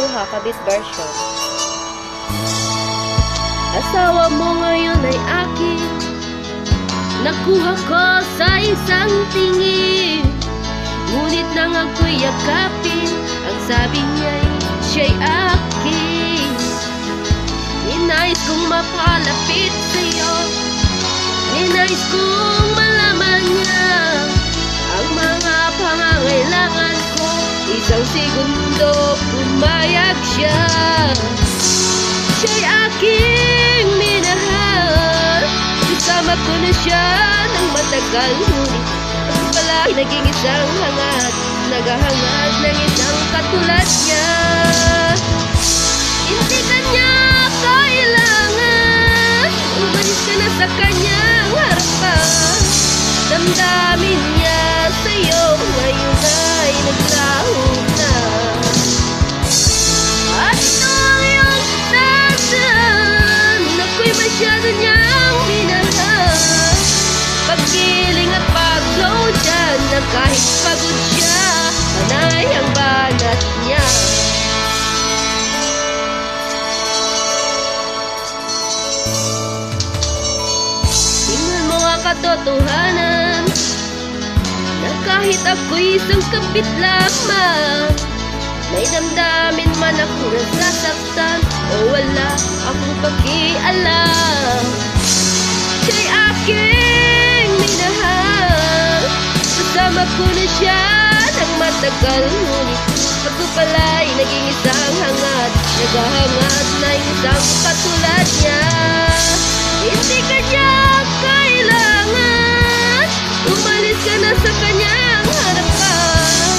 Hakabit version. Asawa mo ngayon ay akin, nakuha ko sa isang tingin. Ngunit nang ako'y yakapin, ang sabi niya'y siya'y akin. Ninais kong mapalapit sa'yo, ninais kong malaman niya ang mga pangangailangan ko. Isang segundo pumayag siya. Siya'y aking minahal, kasama ko na siya ng matagal. Ngunit ako pala'y naging isang hangad, naghahangad ng isang katulad niya. Hindi kanya kailangan, umalis ka na sa kanyang harapan. Damdamin niya sa'yo, ngayon ay naglaho na. At ito ang iyong dasaan, ako'y masyado niyang minahal. Paggiling at paglow dyan, na kahit pagod siya, panay ang banat niya. Tingnan mo ang katotohanan, na kahit ako'y isang kapit lamang, may damdamin man ako nasasaktan, o wala akong pakialam. Siya'y aking minahal, kasama ko na siya ng matagal. Ngunit ako pala'y naging isang hangad, naghahangad na isang katulad niya. Hindi kanya kailangan, umalis ka na sa kanyang harapan.